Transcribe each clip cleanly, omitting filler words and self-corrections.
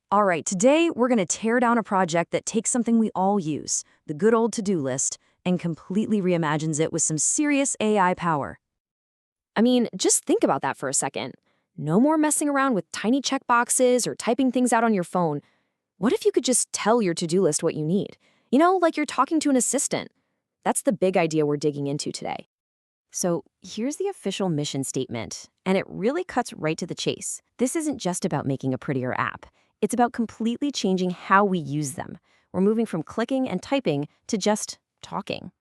All right, today we're going to tear down a project that takes something we all use, the good old to-do list, and completely reimagines it with some serious AI power. I mean, just think about that for a second. No more messing around with tiny checkboxes or typing things out on your phone. What if you could just tell your to-do list what you need? Like you're talking to an assistant. That's the big idea we're digging into today. So here's the official mission statement, and it really cuts right to the chase. This isn't just about making a prettier app. It's about completely changing how we use them. We're moving from clicking and typing to just talking.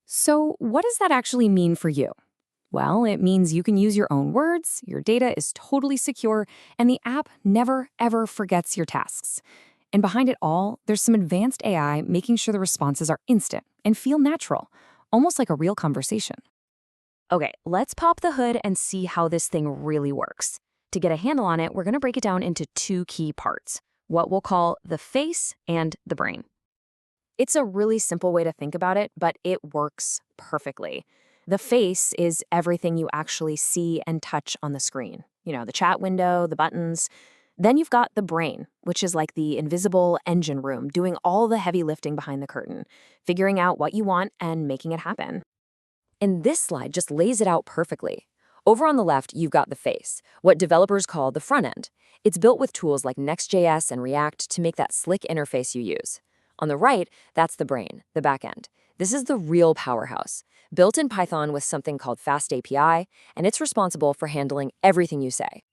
So what does that actually mean for you? Well, it means you can use your own words, your data is totally secure, and the app never, ever forgets your tasks. And behind it all, there's some advanced AI making sure the responses are instant and feel natural, almost like a real conversation. Okay, let's pop the hood and see how this thing really works. To get a handle on it, we're going to break it down into two key parts, what we'll call the face and the brain. It's a really simple way to think about it, but it works perfectly. The face is everything you actually see and touch on the screen. The chat window, the buttons. Then you've got the brain, which is like the invisible engine room, doing all the heavy lifting behind the curtain, figuring out what you want and making it happen. And this slide just lays it out perfectly. Over on the left, you've got the face, what developers call the front end. It's built with tools like Next.js and React to make that slick interface you use. On the right, that's the brain, the back end. This is the real powerhouse, built in Python with something called Fast API, and it's responsible for handling everything you say.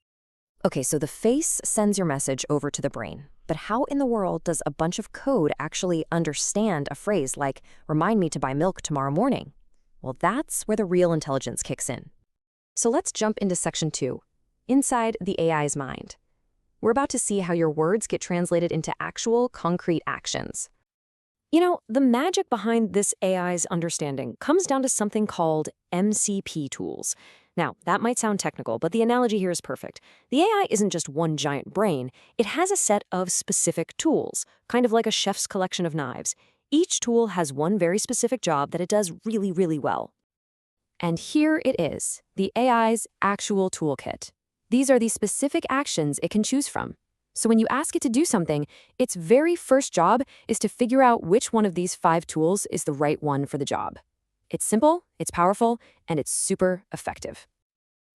Okay, so the face sends your message over to the brain. But how in the world does a bunch of code actually understand a phrase like, remind me to buy milk tomorrow morning? Well, that's where the real intelligence kicks in. So let's jump into section 2, inside the AI's mind. We're about to see how your words get translated into actual, concrete actions. The magic behind this AI's understanding comes down to something called MCP tools. Now, that might sound technical, but the analogy here is perfect. The AI isn't just one giant brain. It has a set of specific tools, kind of like a chef's collection of knives. Each tool has one very specific job that it does really, really well. And here it is, the AI's actual toolkit. These are the specific actions it can choose from. So when you ask it to do something, its very first job is to figure out which one of these 5 tools is the right one for the job. It's simple, it's powerful, and it's super effective.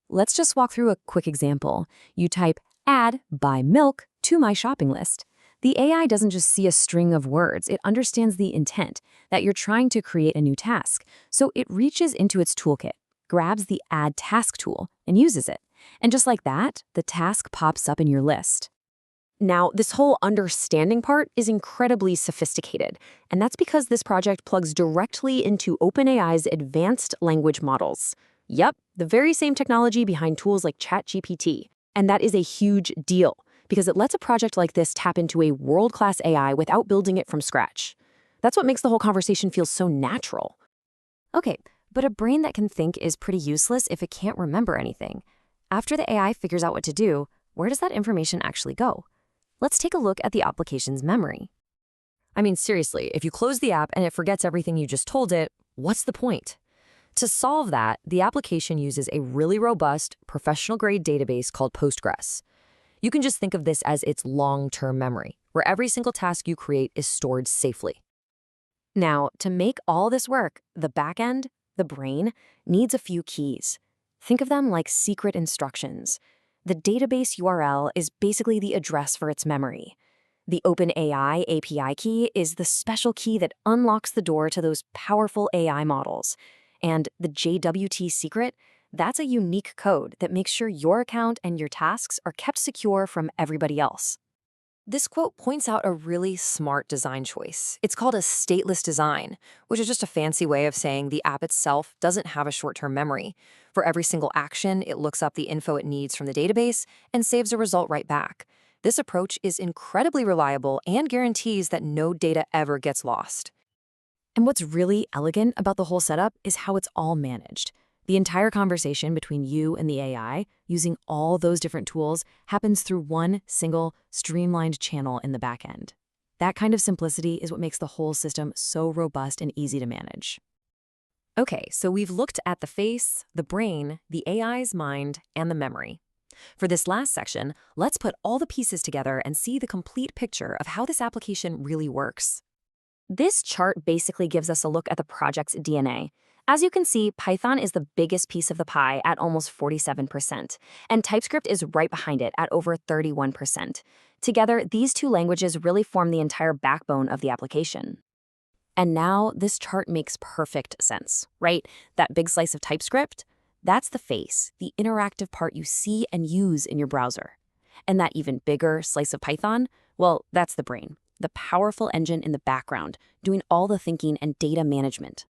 Let's just walk through a quick example. You type, add buy milk to my shopping list. The AI doesn't just see a string of words, it understands the intent, that you're trying to create a new task. So it reaches into its toolkit, grabs the Add Task tool, and uses it. And just like that, the task pops up in your list. Now, this whole understanding part is incredibly sophisticated, and that's because this project plugs directly into OpenAI's advanced language models. Yep, the very same technology behind tools like ChatGPT. And that is a huge deal, because it lets a project like this tap into a world-class AI without building it from scratch. That's what makes the whole conversation feel so natural. Okay, but a brain that can think is pretty useless if it can't remember anything. After the AI figures out what to do, where does that information actually go? Let's take a look at the application's memory. I mean, seriously, if you close the app and it forgets everything you just told it, what's the point? To solve that, the application uses a really robust, professional-grade database called Postgres. You can just think of this as its long-term memory, where every single task you create is stored safely. Now, to make all this work, the backend, the brain, needs a few keys. Think of them like secret instructions. The database URL is basically the address for its memory. The OpenAI API key is the special key that unlocks the door to those powerful AI models. And the JWT secret, that's a unique code that makes sure your account and your tasks are kept secure from everybody else. This quote points out a really smart design choice. It's called a stateless design, which is just a fancy way of saying the app itself doesn't have a short-term memory. For every single action, it looks up the info it needs from the database and saves a result right back. This approach is incredibly reliable and guarantees that no data ever gets lost. And what's really elegant about the whole setup is how it's all managed. The entire conversation between you and the AI, using all those different tools, happens through one single, streamlined channel in the back end. That kind of simplicity is what makes the whole system so robust and easy to manage. Okay, so we've looked at the face, the brain, the AI's mind, and the memory. For this last section, let's put all the pieces together and see the complete picture of how this application really works. This chart basically gives us a look at the project's DNA. As you can see, Python is the biggest piece of the pie at almost 47%, and TypeScript is right behind it at over 31%. Together, these two languages really form the entire backbone of the application. And now, this chart makes perfect sense, right? That big slice of TypeScript? That's the face, the interactive part you see and use in your browser. And that even bigger slice of Python? Well, that's the brain, the powerful engine in the background, doing all the thinking and data management.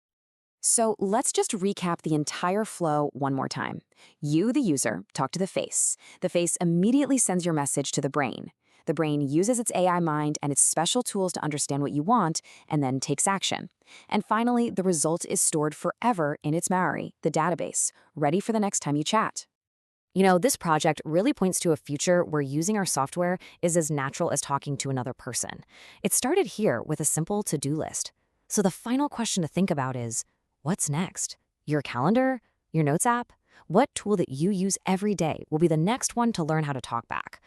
So let's just recap the entire flow one more time. You, the user, talk to the face. The face immediately sends your message to the brain. The brain uses its AI mind and its special tools to understand what you want and then takes action. And finally, the result is stored forever in its memory, the database, ready for the next time you chat. You know, this project really points to a future where using our software is as natural as talking to another person. It started here with a simple to-do list. So the final question to think about is, what's next? Your calendar? Your notes app? What tool that you use every day will be the next one to learn how to talk back?